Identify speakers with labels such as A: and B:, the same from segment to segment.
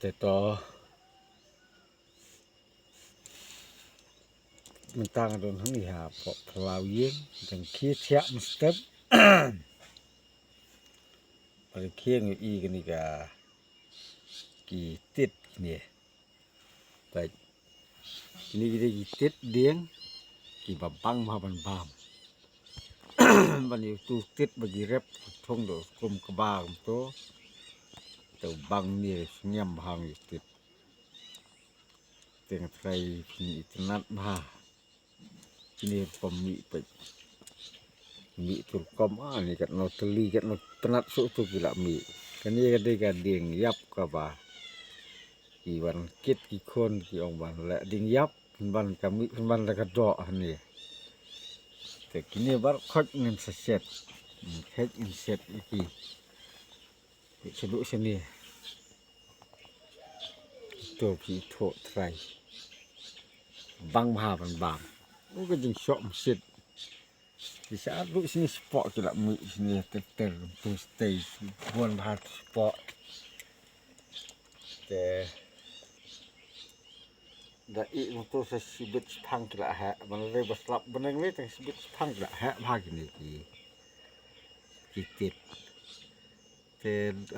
A: แต่ต่อมันต่างกันตรงทั้งนี้ฮะเพราะเราเยี่ยงจังเคี้ยเชะมันสเต็ปพอเคี้ยงอยู่อีกันนี่ก็กี่ติดเนี่ยแต่นี่ก็ได้กี่ติดเดียงกี่บับบังมาบันบามบันอยู่ตูติดบางทีเร็บทงโดดกลมกระบางโตแต่บังนี่เงียบพังอยู่ติดเตียงไทยมีอิทนัดมาที่นี่ผมมีตุลกอมนี่กันนอตลีกันนอตนัดสุตุกิละมีกันนี่ก็ได้กันเดียงยับกับว่ากี่วันคิดกี่คนกี่องวันและเดียงยับวันกับมีวันละก็ดออันนี้แต่กินนี่บัดคัดเงินเสร็จคัดเงินเสร็จอีกทีสะดุชนี่ตัวผีโถไตรบังพาบันบางมันก็จึงชอบเสร็จdi saat lu sini spot tu lah mik sini ter tu stay buan bahar spot te da I motor sa sibit phang tu lah ha man le baslap beneng le tang sibit phang tu lah ha bhag ni ki tit te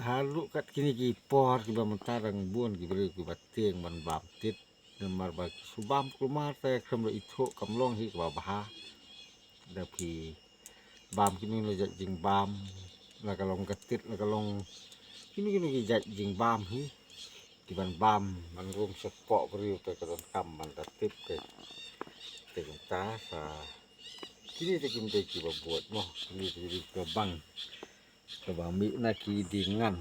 A: halu kat kini ki por ki ba mantarang buan ki bre ki bateng man bam tit nemar ba subam kumar te khem le itho kamlong hi ka baเดพีบามที่นี่เราจะยิงบามแล้วก็ลงกระติดแล้วก็ลงที่นี่ก็จะยิงบามฮีที่มันบามมันรวมสปอร์ตริวแต่กระโดดคำมันกระติดเกิดแต่กตาสาที่นี่จะกินได้กี่บวชมั้งนี่จะกินกระบังกระบังมีนาคีดิ่งงัน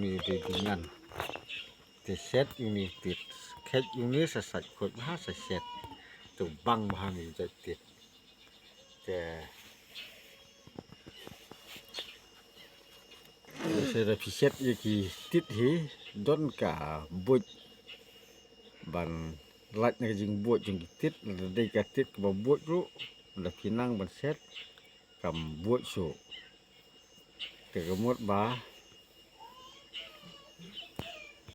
A: มีดิ่งงันแต่เซตอยู่นี่ติดแค่อยู่นี่สัสๆคนห้าสัสเซตตัวบังมานี่จะติดแต่เสร็จพิเศษยี่กี่ติดหีดนกาบุญบันลัดในจิงบุญจิงติดได้กติดกับบุญรู้แล้วพี่นั่งบันเสร็จกับบุญโฉแต่ก็หมดบ้า